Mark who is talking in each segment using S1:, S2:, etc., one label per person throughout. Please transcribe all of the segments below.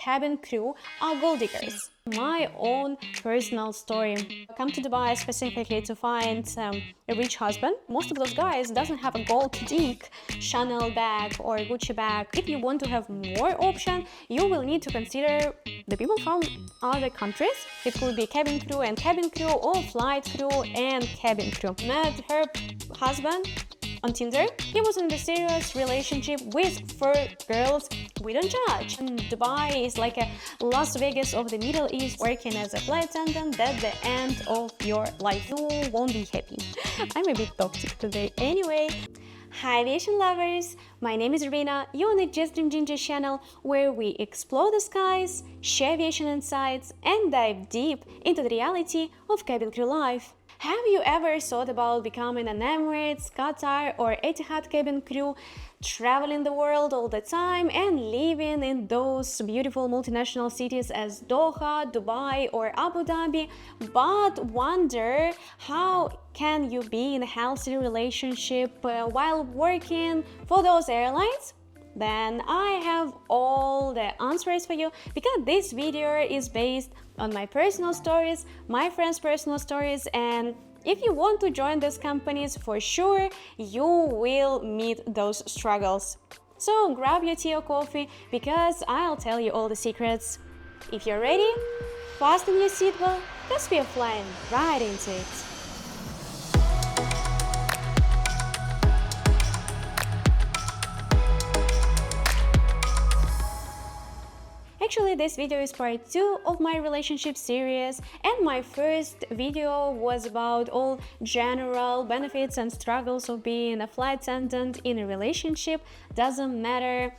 S1: cabin crew are gold diggers. My own personal story. I come to Dubai specifically to find a rich husband. Most of those guys doesn't have a gold to dig, Chanel bag or Gucci bag. If you want to have more option, you will need to consider the people from other countries. It could be cabin crew and cabin crew, or flight crew and cabin crew. Met her husband on Tinder. He was in a serious relationship with 4 girls. We don't judge. And Dubai is like a Las Vegas of the Middle East. Working as a flight attendant, that's the end of your life. You won't be happy. I'm a bit toxic today. Anyway, hi aviation lovers, my name is Rina. You're on the Just Dream Ginger channel, where we explore the skies, share aviation insights, and dive deep into the reality of cabin crew life. Have you ever thought about becoming an Emirates, Qatar, or Etihad cabin crew, traveling the world all the time and living in those beautiful multinational cities as Doha, Dubai, or Abu Dhabi, but wonder how can you be in a healthy relationship while working for those airlines? Then I have all the answers for you, because this video is based on my personal stories, my friends' personal stories, and if you want to join those companies, for sure you will meet those struggles. So grab your tea or coffee, because I'll tell you all the secrets. If you're ready, fasten your seatbelt, because we are flying right into it. Actually, this video is part 2 of my relationship series, and my first video was about all general benefits and struggles of being a flight attendant in a relationship. Doesn't matter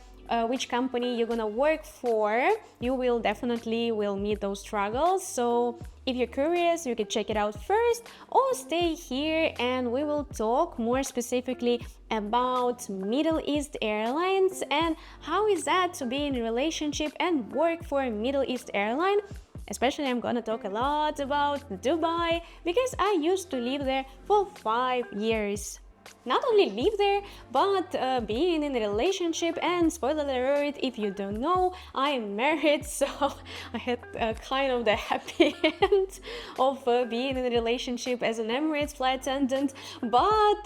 S1: which company you're gonna work for, you will definitely meet those struggles. So if you're curious, you can check it out first, or stay here and we will talk more specifically about Middle East airlines and how is that to be in a relationship and work for a Middle East airline. Especially I'm gonna talk a lot about Dubai, because I used to live there for 5 years. Not only live there, but being in a relationship, and spoiler alert if you don't know, I am married, so I had kind of the happy end of being in a relationship as an Emirates flight attendant, but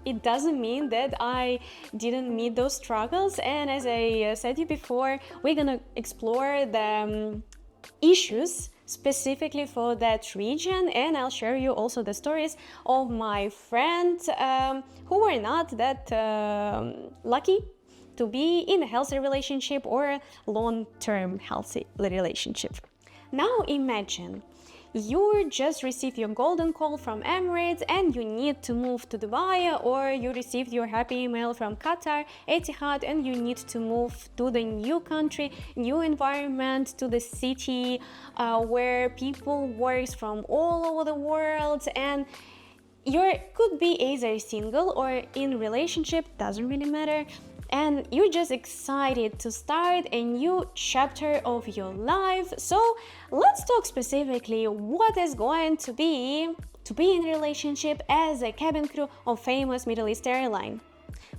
S1: it doesn't mean that I didn't meet those struggles. And as I said to you before, we're gonna explore the issues specifically for that region, and I'll share you also the stories of my friends who were not that lucky to be in a healthy relationship or a long-term healthy relationship. Now imagine you just received your golden call from Emirates and you need to move to Dubai, or you received your happy email from Qatar, Etihad, and you need to move to the new country, new environment, to the city where people work from all over the world, and you could be either single or in relationship, doesn't really matter, and you're just excited to start a new chapter of your life. So let's talk specifically what is going to be in a relationship as a cabin crew of famous Middle East airline.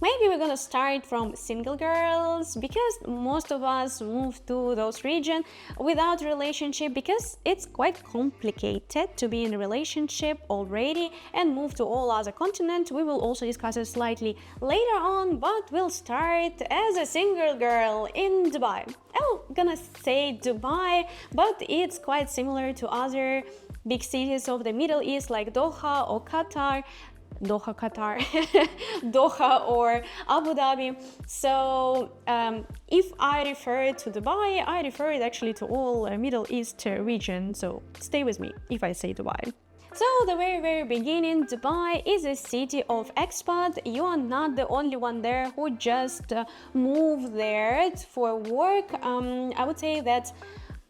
S1: Maybe we're gonna start from single girls, because most of us move to those regions without relationship, because it's quite complicated to be in a relationship already and move to all other continents. We will also discuss it slightly later on, but we'll start as a single girl in Dubai. I'm gonna say Dubai, but it's quite similar to other big cities of the Middle East like Doha or Qatar. Doha, Qatar, Doha or Abu Dhabi. So if I refer to Dubai, I refer it actually to all Middle East region. So stay with me if I say Dubai. So the very beginning, Dubai is a city of expats. You are not the only one there who just moved there for work. I would say that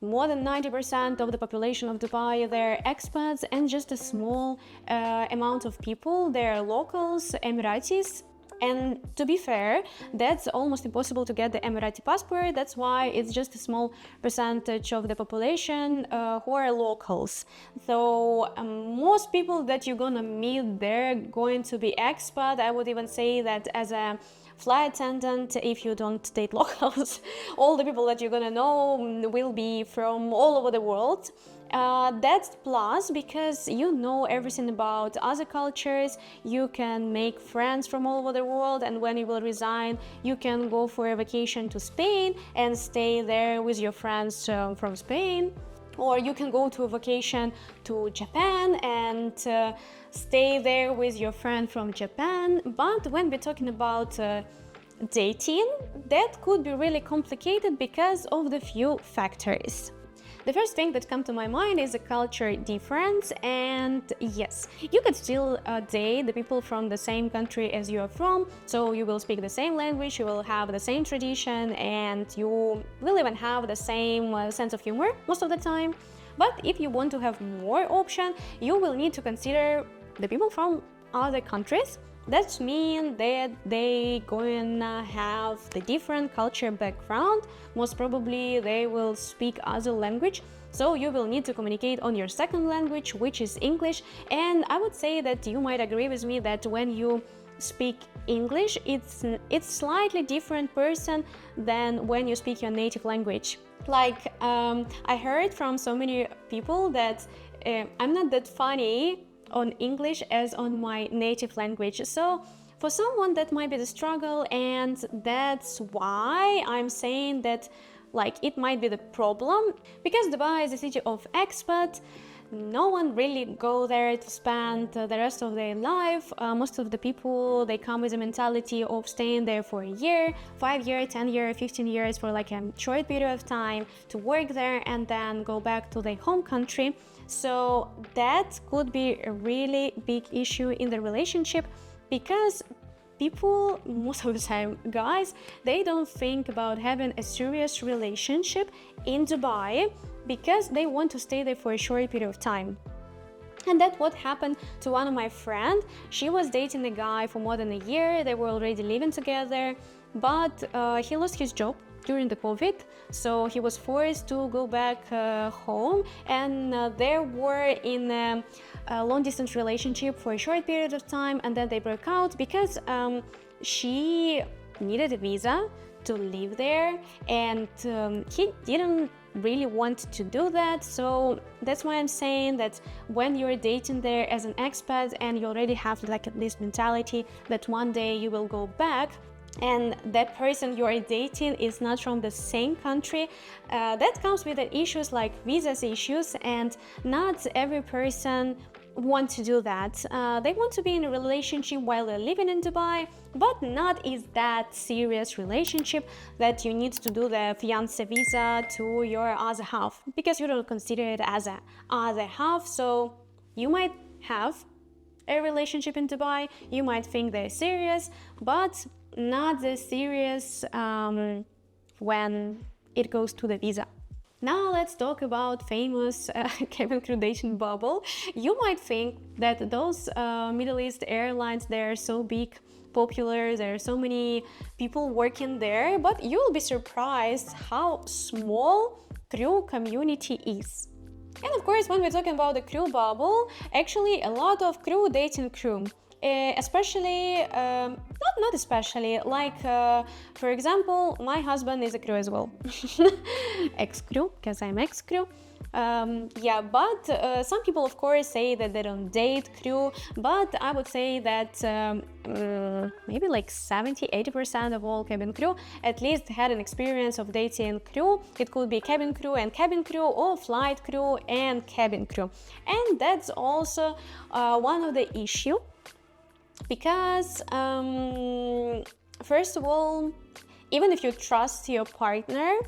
S1: more than 90% of the population of Dubai, they're expats, and just a small amount of people, they're locals, Emiratis. And to be fair, that's almost impossible to get the Emirati passport. That's why it's just a small percentage of the population who are locals. So most people that you're gonna meet, they're going to be expat. I would even say that as a flight attendant if you don't date locals. All the people that you're gonna know will be from all over the world. That's plus because you know everything about other cultures, you can make friends from all over the world, and when you will resign, you can go for a vacation to Spain and stay there with your friends from Spain. Or you can go to a vacation to Japan and stay there with your friend from Japan. But when we're talking about dating, that could be really complicated because of the few factors. The first thing that comes to my mind is a culture difference, and yes, you could still date the people from the same country as you are from, so you will speak the same language, you will have the same tradition, and you will even have the same sense of humor most of the time. But if you want to have more option, you will need to consider the people from other countries. That means that they gonna have the different culture background. Most probably they will speak other language, so you will need to communicate on your second language, which is English. And I would say that you might agree with me that when you speak English, it's slightly different person than when you speak your native language. Like I heard from so many people that I'm not that funny on English as on my native language. So for someone that might be the struggle, and that's why I'm saying that like it might be the problem, because Dubai is a city of expats. No one really go there to spend the rest of their life. Most of the people, they come with a mentality of staying there for a year, 5 years, 10 years, 15 years, for like a short period of time to work there and then go back to their home country. So that could be a really big issue in the relationship, because people, most of the time, guys, they don't think about having a serious relationship in Dubai because they want to stay there for a short period of time. And that's what happened to one of my friends. She was dating a guy for more than a year. They were already living together, but he lost his job during the COVID, so he was forced to go back home, and they were in a long-distance relationship for a short period of time, and then they broke out because she needed a visa to live there, and he didn't really want to do that. So that's why I'm saying that when you're dating there as an expat and you already have like this mentality that one day you will go back, and that person you are dating is not from the same country, that comes with the issues like visas issues, and not every person want to do that. They want to be in a relationship while they're living in Dubai, but not is that serious relationship that you need to do the fiancé visa to your other half, because you don't consider it as a other half. So you might have a relationship in Dubai, you might think they're serious, but not as serious when it goes to the visa. Now let's talk about famous cabin crew dating bubble. You might think that those Middle East airlines, they're so big, popular, there are so many people working there, but you'll be surprised how small crew community is. And of course, when we're talking about the crew bubble, actually a lot of crew dating crew. Especially, not especially, like for example, my husband is a crew as well. Ex-crew, because I'm ex-crew. Yeah, but some people of course say that they don't date crew, but I would say that maybe like 70-80% of all cabin crew at least had an experience of dating crew. It could be cabin crew and cabin crew, or flight crew and cabin crew. And that's also one of the issue, because first of all, even if you trust your partner,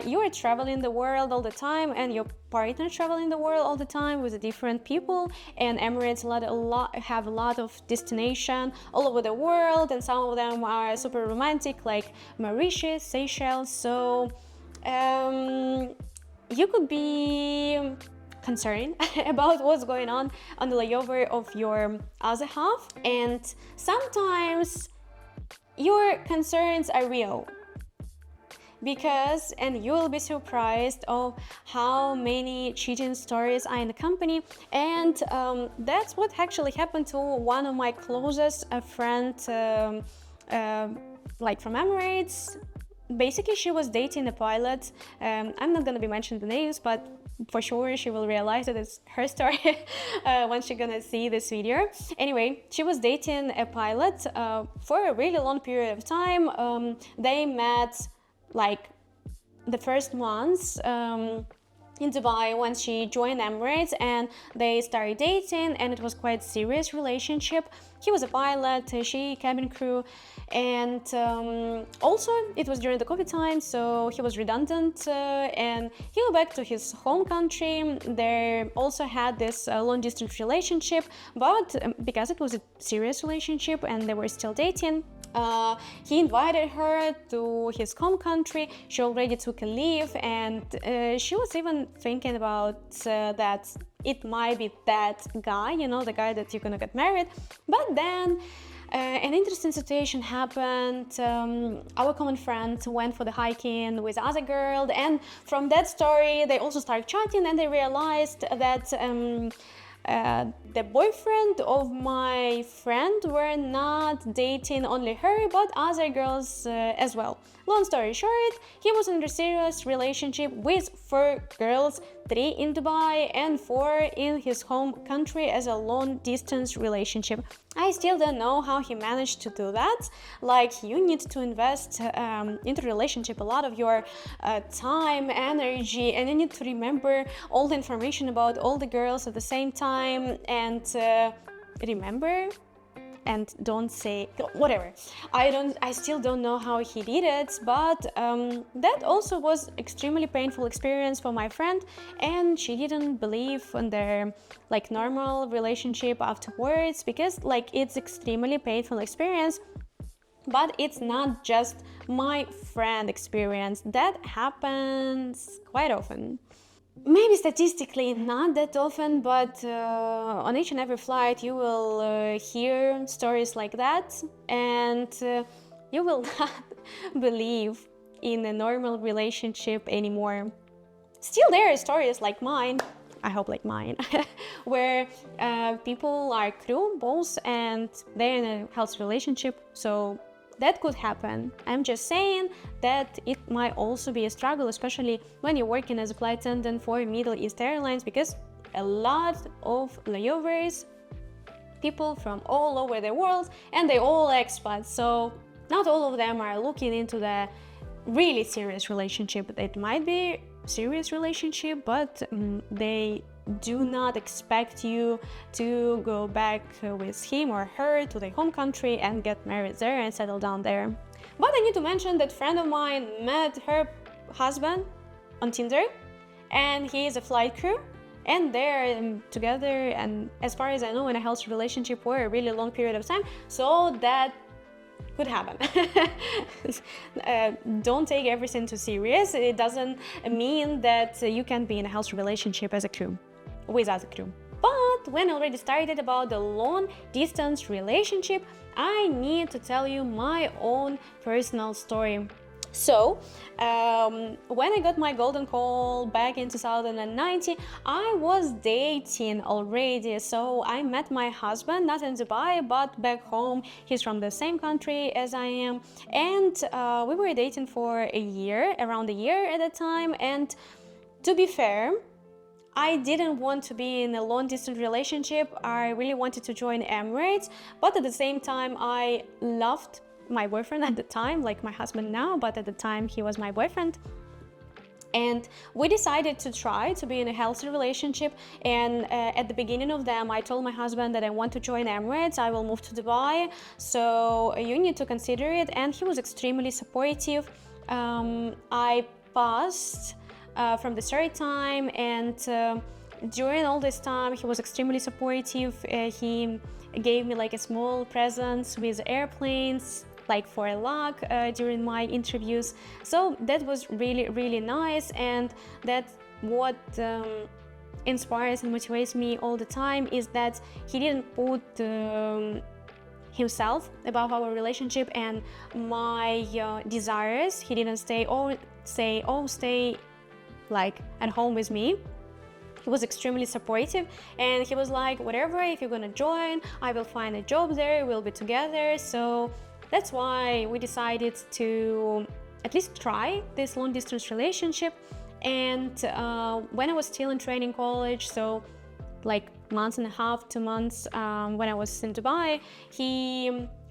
S1: you are traveling the world all the time, and your partner traveling the world all the time with different people, and Emirates have a lot of destination all over the world, and some of them are super romantic, like Mauritius, Seychelles. So you could be concerned about what's going on the layover of your other half, and sometimes your concerns are real, because, and you will be surprised of how many cheating stories are in the company. And that's what actually happened to one of my closest friend like from Emirates. Basically, she was dating a pilot. I'm not gonna be mentioning the names, but for sure she will realize that it's her story once she's gonna see this video. Anyway, she was dating a pilot for a really long period of time. They met like the first months in Dubai when she joined Emirates, and they started dating, and it was quite serious relationship. He was a pilot, she cabin crew, and also it was during the COVID time, so he was redundant and he went back to his home country. They also had this long distance relationship, but because it was a serious relationship and they were still dating, he invited her to his home country. She already took a leave, and she was even thinking about that it might be that guy, you know, the guy that you're gonna get married. But then an interesting situation happened. Our common friend went for the hiking with other girl, and from that story they also started chatting, and they realized that the boyfriend of my friend were not dating only her but other girls as well. Long story short, he was in a serious relationship with 4 girls, 3 in Dubai and 4 in his home country as a long distance relationship. I still don't know how he managed to do that. Like, you need to invest into a relationship a lot of your time, energy, and you need to remember all the information about all the girls at the same time, and remember and don't say whatever. I still don't know how he did it, but that also was extremely painful experience for my friend, and she didn't believe in their like normal relationship afterwards, because like it's extremely painful experience. But it's not just my friend experience, that happens quite often. Maybe statistically not that often, but on each and every flight you will hear stories like that, and you will not believe in a normal relationship anymore. Still, there are stories like mine, I hope like mine, where people are crew boss and they're in a healthy relationship, so that could happen. I'm just saying that it might also be a struggle, especially when you're working as a flight attendant for Middle East Airlines, because a lot of layovers, people from all over the world, and they all expats, so not all of them are looking into the really serious relationship. It might be serious relationship, but they do not expect you to go back with him or her to their home country and get married there and settle down there. But I need to mention that a friend of mine met her husband on Tinder, and he is a flight crew, and they're together, and as far as I know, in a healthy relationship for a really long period of time, so that could happen. Don't take everything too serious. It doesn't mean that you can be in a healthy relationship as a crew with other crew. But when I already started about the long distance relationship, I need to tell you my own personal story. So when I got my golden call back in 2019, I was dating already. So I met my husband not in Dubai but back home. He's from the same country as I am, and we were dating for a year, around a year at the time. And to be fair, I didn't want to be in a long distance relationship. I really wanted to join Emirates, but at the same time I loved my boyfriend at the time, like my husband now, but at the time he was my boyfriend. And we decided to try to be in a healthy relationship, and at the beginning of them I told my husband that I want to join Emirates, I will move to Dubai, so you need to consider it, and he was extremely supportive. I passed from the third time, and during all this time he was extremely supportive. He gave me like a small presents with airplanes, like for a luck during my interviews, so that was really nice. And that's what inspires and motivates me all the time, is that he didn't put himself above our relationship and my desires. He didn't stay like at home with me. He was extremely supportive, and he was like, whatever, if you're gonna join, I will find a job there, we'll be together. So that's why we decided to at least try this long distance relationship. And when I was still in training college, so like months and a half, 2 months, when I was in Dubai, he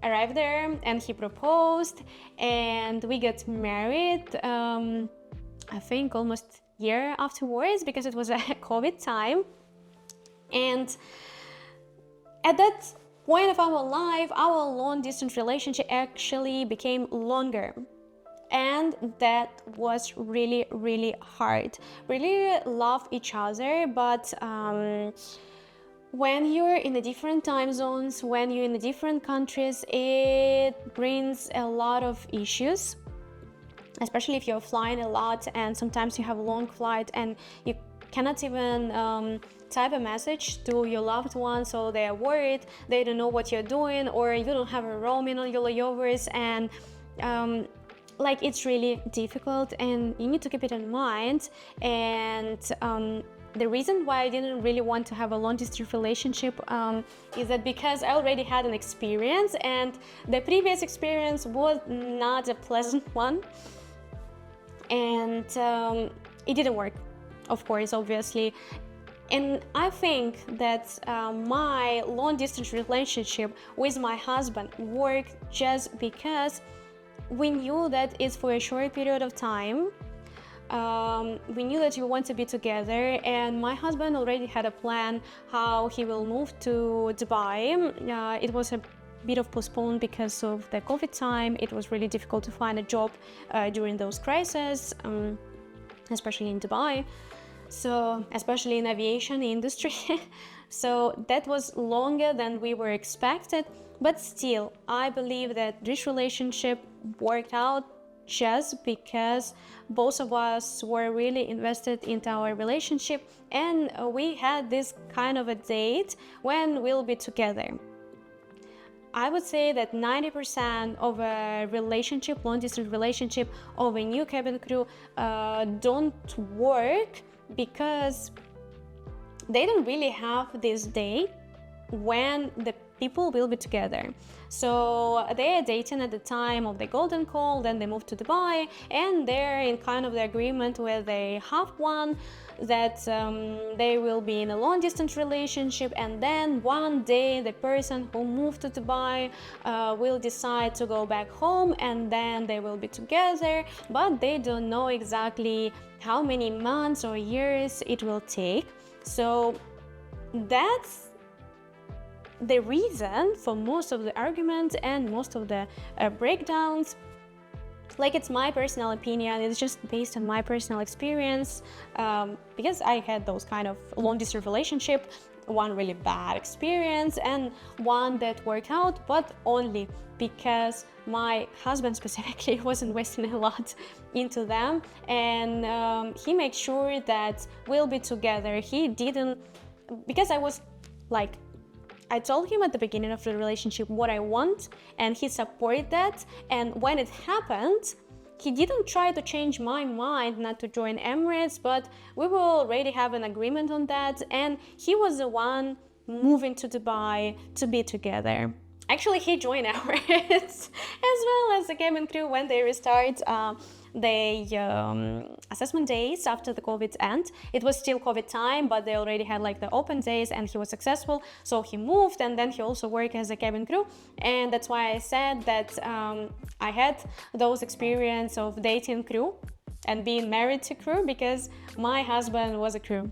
S1: arrived there and he proposed, and we got married, I think almost a year afterwards, because it was a COVID time. And at that point of our life, our long distance relationship actually became longer. And that was really, really hard. We really love each other, but when you're in the different time zones, when you're in the different countries, it brings a lot of issues, especially if you're flying a lot and sometimes you have a long flight and you cannot even type a message to your loved one, so they are worried, they don't know what you're doing, or you don't have a roaming on your layovers, and like it's really difficult, and you need to keep it in mind. And the reason why I didn't really want to have a long distance relationship is that because I already had an experience, and the previous experience was not a pleasant one, and it didn't work, of course, obviously. And I think that my long distance relationship with my husband worked just because we knew that it's for a short period of time. We knew that we want to be together, and my husband already had a plan how he will move to Dubai. It was a bit of postponed because of the COVID time. It was really difficult to find a job during those crises, especially in Dubai. So, especially in aviation industry. So that was longer than we were expected, but still, I believe that this relationship worked out just because both of us were really invested into our relationship, and we had this kind of a date when we'll be together. I would say that 90% of a relationship, long distance relationship, of a new cabin crew don't work because they don't really have this day when the people will be together. So they are dating at the time of the golden call, then they move to Dubai, and they're in kind of the agreement where they have one that they will be in a long distance relationship, and then one day the person who moved to Dubai will decide to go back home, and then they will be together, but they don't know exactly how many months or years it will take. So that's the reason for most of the arguments and most of the breakdowns. Like, it's my personal opinion, it's just based on my personal experience, because I had those kind of long distance relationship, one really bad experience and one that worked out, but only because my husband specifically was investing a lot into them, and he made sure that we'll be together. He didn't, because I was like, I told him at the beginning of the relationship what I want, and he supported that. And when it happened, he didn't try to change my mind not to join Emirates, but we will already have an agreement on that. And he was the one moving to Dubai to be together. Actually, he joined Emirates as well as the cabin crew when they restart the assessment days after the COVID end. It was still COVID time, but they already had like the open days, and he was successful. So he moved, and then he also worked as a cabin crew. And that's why I said that I had those experience of dating crew and being married to crew, because my husband was a crew.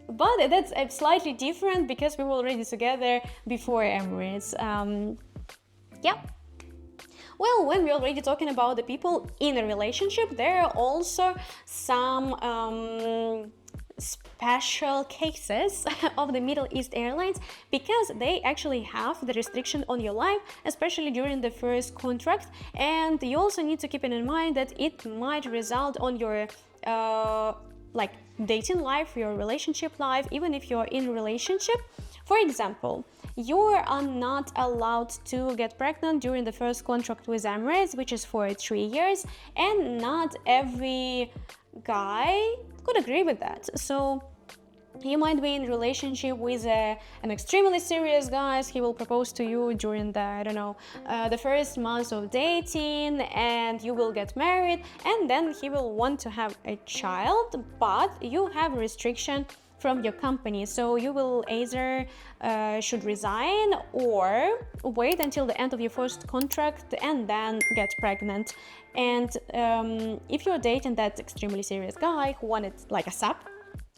S1: But that's slightly different because we were already together before Emirates. Yeah. Well, when we're already talking about the people in a relationship, there are also some special cases of the Middle East airlines, because they actually have the restriction on your life, especially during the first contract. And you also need to keep it in mind that it might result on your like dating life, your relationship life, even if you're in a relationship. For example, you are not allowed to get pregnant during the first contract with Emirates, which is for 3 years, and not every guy could agree with that. So You might be in a relationship with an extremely serious guy. He will propose to you during the, I don't know, the first months of dating, and you will get married, and then he will want to have a child, but you have a restriction from your company, so you will either should resign or wait until the end of your first contract and then get pregnant. And if you're dating that extremely serious guy who wanted like a sub,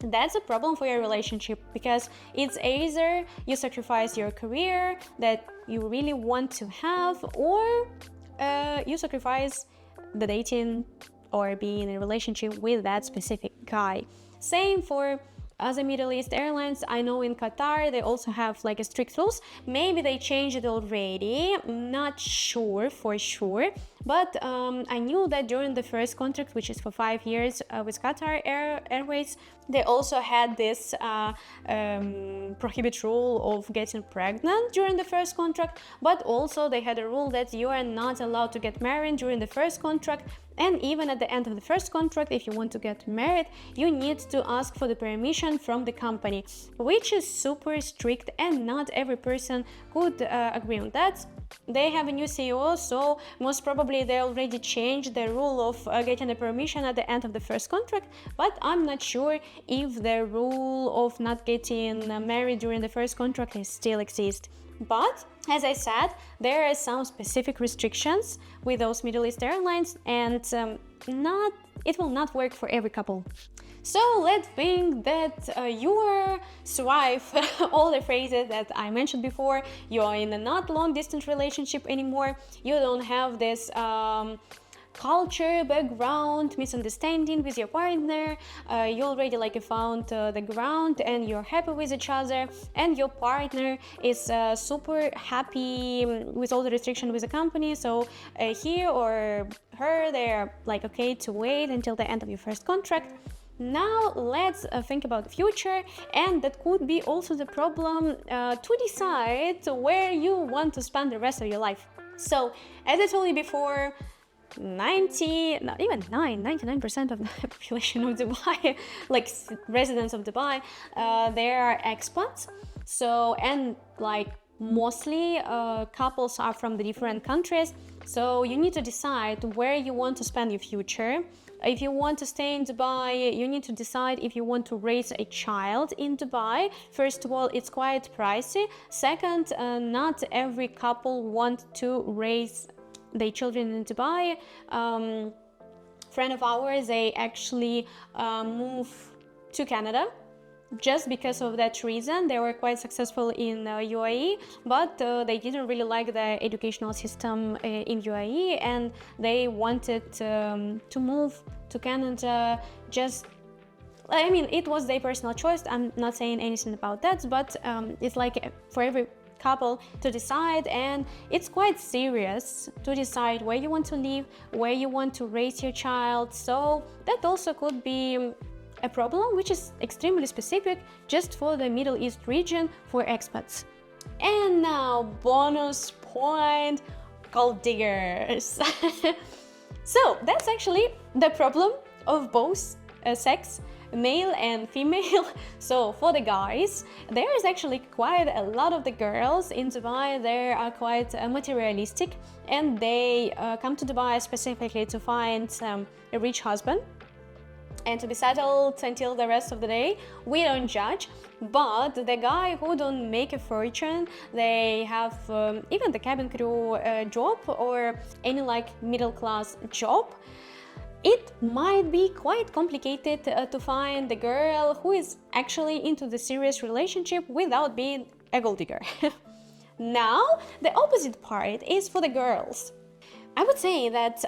S1: that's a problem for your relationship, because it's either you sacrifice your career that you really want to have, or you sacrifice the dating or being in a relationship with that specific guy. Same for other Middle East airlines. I know in Qatar they also have like a strict rules. Maybe they changed it already, I'm not sure for sure, but I knew that during the first contract, which is for 5 years with Qatar Airways, they also had this prohibit rule of getting pregnant during the first contract, but also they had a rule that you are not allowed to get married during the first contract. And even at the end of the first contract, if you want to get married, you need to ask for the permission from the company, which is super strict, and not every person could agree on that. They have a new CEO, so most probably they already changed the rule of getting a permission at the end of the first contract, but I'm not sure if the rule of not getting married during the first contract still exists. But as I said, there are some specific restrictions with those Middle East airlines, and it will not work for every couple. So let's think that you survive all the phrases that I mentioned before. You are in a not long distance relationship anymore. You don't have this culture background misunderstanding with your partner. You already found the ground and you're happy with each other, and your partner is super happy with all the restrictions with the company, so he or her, they're okay to wait until the end of your first contract. Now let's think about the future, and that could be also the problem to decide where you want to spend the rest of your life. So as I told you before, 99% of the population of Dubai, residents of Dubai, they are expats. So, and mostly couples are from the different countries. So you need to decide where you want to spend your future. If you want to stay in Dubai, you need to decide if you want to raise a child in Dubai. First of all, it's quite pricey. Second, not every couple want to raise their children in Dubai. Friend of ours, they actually moved to Canada just because of that reason. They were quite successful in UAE, but they didn't really like the educational system in UAE, and they wanted to move to Canada. It was their personal choice. I'm not saying anything about that, but it's for every couple to decide, and it's quite serious to decide where you want to live, where you want to raise your child. So that also could be a problem, which is extremely specific just for the Middle East region for expats. And now bonus point, gold diggers. So that's actually the problem of both sex, male and female. So for the guys, there is actually quite a lot of the girls in Dubai. They are quite materialistic, and they come to Dubai specifically to find a rich husband and to be settled until the rest of the day. We don't judge, but the guy who don't make a fortune, they have even the cabin crew job or any middle class job, it might be quite complicated to find the girl who is actually into the serious relationship without being a gold digger. Now, the opposite part is for the girls. I would say that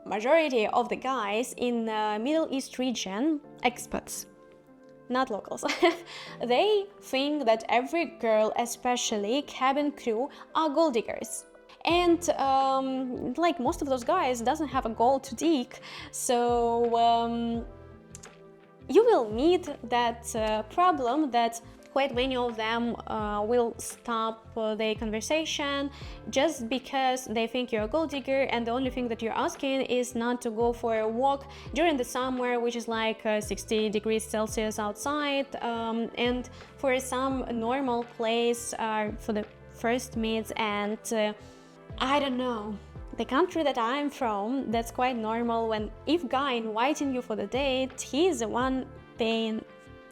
S1: majority of the guys in the Middle East region, expats, not locals, they think that every girl, especially cabin crew, are gold diggers. And most of those guys doesn't have a gold to dig, so you will meet that problem that quite many of them will stop their conversation just because they think you're a gold digger, and the only thing that you're asking is not to go for a walk during the summer, which is like 60 degrees Celsius outside, and for some normal place for the first meets. And I don't know, the country that I'm from, that's quite normal. When if guy inviting you for the date, he's the one paying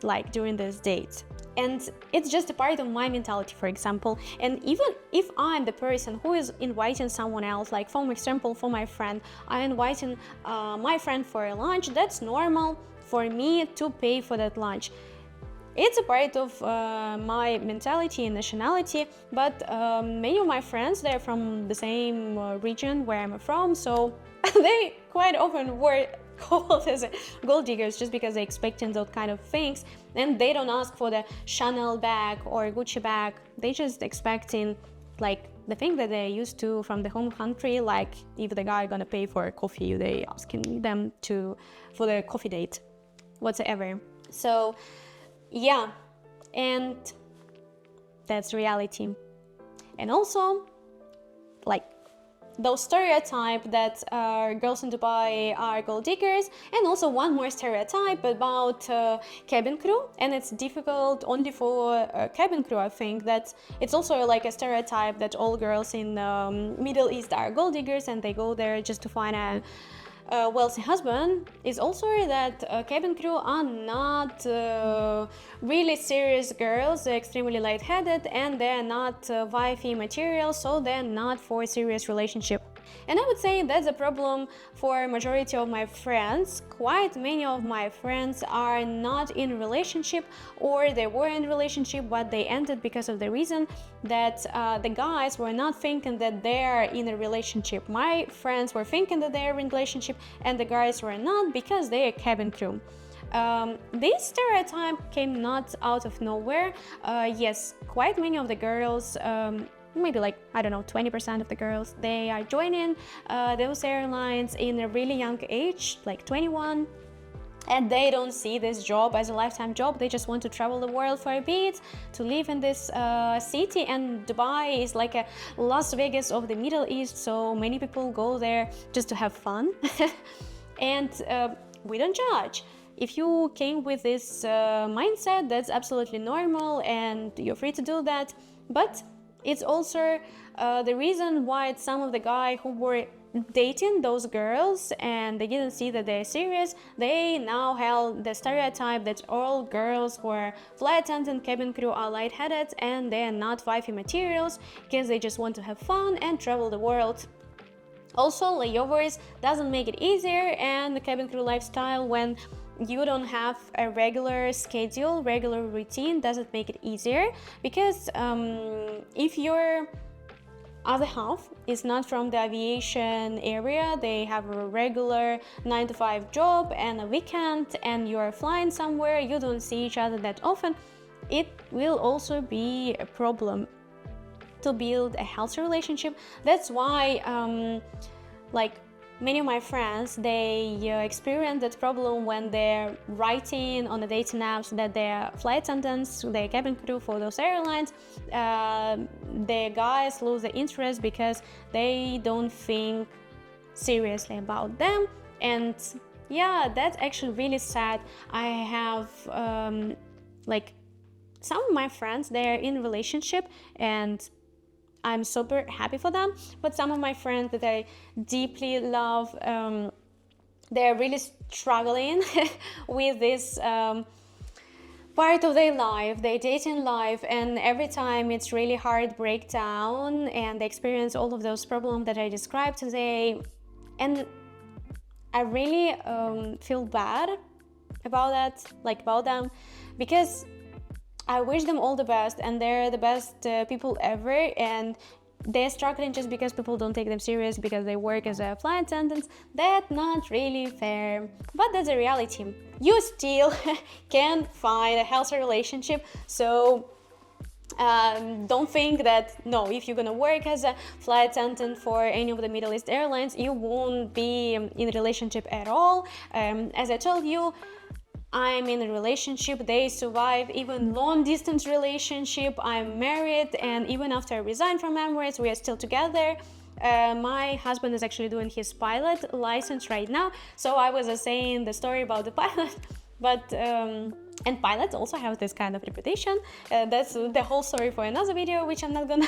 S1: like during this date. And it's just a part of my mentality, for example. And even if I'm the person who is inviting someone else, like for example, for my friend, I'm inviting my friend for a lunch, that's normal for me to pay for that lunch. It's a part of my mentality and nationality, but many of my friends, they're from the same region where I'm from, so they quite often were called as gold diggers just because they're expecting those kind of things, and they don't ask for the Chanel bag or Gucci bag. They just expecting like the thing that they're used to from the home country. Like if the guy gonna pay for a coffee, they asking them for the coffee date, whatsoever. So yeah, and that's reality. And also like those stereotypes that girls in Dubai are gold diggers, and also one more stereotype about cabin crew, and it's difficult only for cabin crew. I think that it's also like a stereotype that all girls in Middle East are gold diggers and they go there just to find a wealthy husband. Is also that cabin crew are not really serious girls. They're extremely lightheaded and they're not wifey material, so they're not for a serious relationship. And I would say that's a problem for majority of my friends. Quite many of my friends are not in relationship, or they were in relationship but they ended because of the reason that the guys were not thinking that they're in a relationship. My friends were thinking that they're in a relationship and the guys were not, because they're cabin crew. This stereotype came not out of nowhere. Yes, quite many of the girls, maybe like, I don't know, 20% of the girls, they are joining those airlines in a really young age, like 21, and they don't see this job as a lifetime job. They just want to travel the world for a bit, to live in this city. And Dubai is like a Las Vegas of the Middle East, so many people go there just to have fun. And we don't judge. If you came with this mindset, that's absolutely normal and you're free to do that. But it's also the reason why some of the guys who were dating those girls and they didn't see that they're serious, they now held the stereotype that all girls who are flight attendant, cabin crew are lightheaded and they're not wifey materials because they just want to have fun and travel the world. Also, layovers doesn't make it easier, and the cabin crew lifestyle, when you don't have a regular schedule, regular routine, doesn't make it easier, because if your other half is not from the aviation area, they have a regular 9-to-5 job and a weekend, and you're flying somewhere, you don't see each other that often, it will also be a problem to build a healthy relationship. That's why like many of my friends, they experience that problem when they're writing on the dating apps that they're flight attendants, they're cabin crew for those airlines. The guys lose the interest because they don't think seriously about them. And yeah, that's actually really sad. I have like some of my friends, they're in relationship and I'm super happy for them, but some of my friends that I deeply love, they're really struggling with this part of their life, their dating life, and every time it's really hard breakdown and they experience all of those problems that I described today. And I really feel bad about that, like about them, because I wish them all the best, and they're the best people ever, and they're struggling just because people don't take them serious because they work as a flight attendants. That's not really fair, but that's a reality. You still can find a healthy relationship, so don't think that, no, if you're gonna work as a flight attendant for any of the Middle East airlines, you won't be in a relationship at all. As I told you, I'm in a relationship, they survive even long-distance relationship, I'm married, and even after I resigned from Emirates, we are still together. My husband is actually doing his pilot license right now, so I was saying the story about the pilot, but and pilots also have this kind of reputation. That's the whole story for another video, which I'm not gonna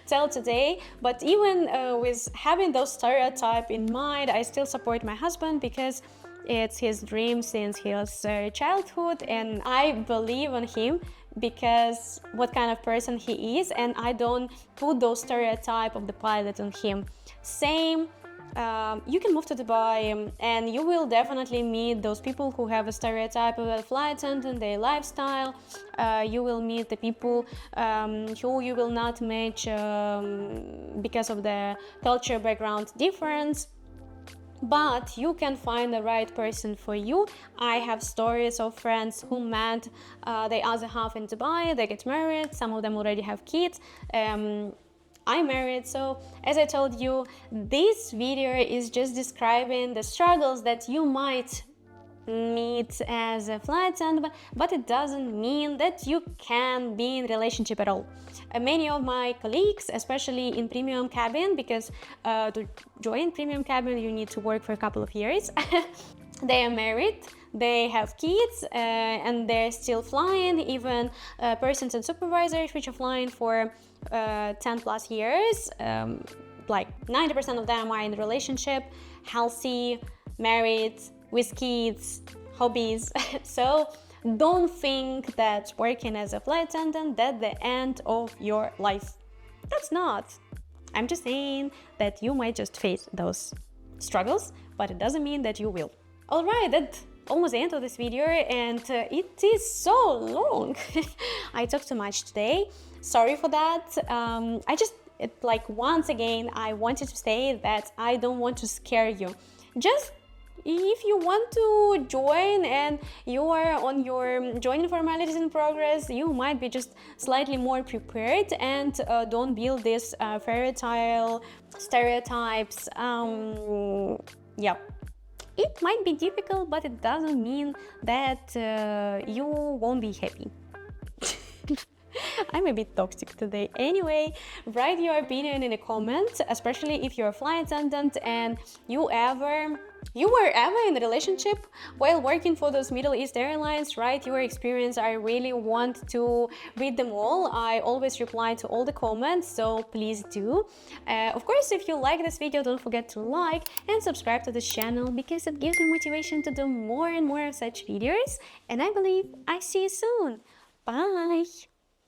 S1: tell today. But even with having those stereotypes in mind, I still support my husband because it's his dream since his childhood, and I believe in him because what kind of person he is, and I don't put those stereotypes of the pilot on him. Same, you can move to Dubai and you will definitely meet those people who have a stereotype of a flight attendant, their lifestyle. You will meet the people who you will not match because of the culture background difference. But you can find the right person for you. I have stories of friends who met their other half in Dubai, they get married, some of them already have kids. I'm married, so as I told you, this video is just describing the struggles that you might meet as a flight attendant, but it doesn't mean that you can be in relationship at all. Many of my colleagues, especially in premium cabin, because to join premium cabin you need to work for a couple of years, they are married, they have kids, and they're still flying. Even persons and supervisors which are flying for 10 plus years, like 90% of them are in a relationship, healthy, married, with kids, hobbies. So don't think that working as a flight attendant that's the end of your life. That's not. I'm just saying that you might just face those struggles, but it doesn't mean that you will. Alright, that's almost the end of this video, and it is so long. I talked too much today. Sorry for that. Once again, I wanted to say that I don't want to scare you. Just if you want to join and you are on your joining formalities in progress, you might be just slightly more prepared and don't build these fairy tale stereotypes. Yeah, it might be difficult, but it doesn't mean that you won't be happy. I'm a bit toxic today. Anyway, write your opinion in the comments, especially if you're a flight attendant and you were ever in a relationship while working for those Middle East airlines. Write your experience. I really want to read them all. I always reply to all the comments, so please do. Of course, if you like this video, don't forget to like and subscribe to this channel because it gives me motivation to do more and more of such videos. And I believe I see you soon. Bye!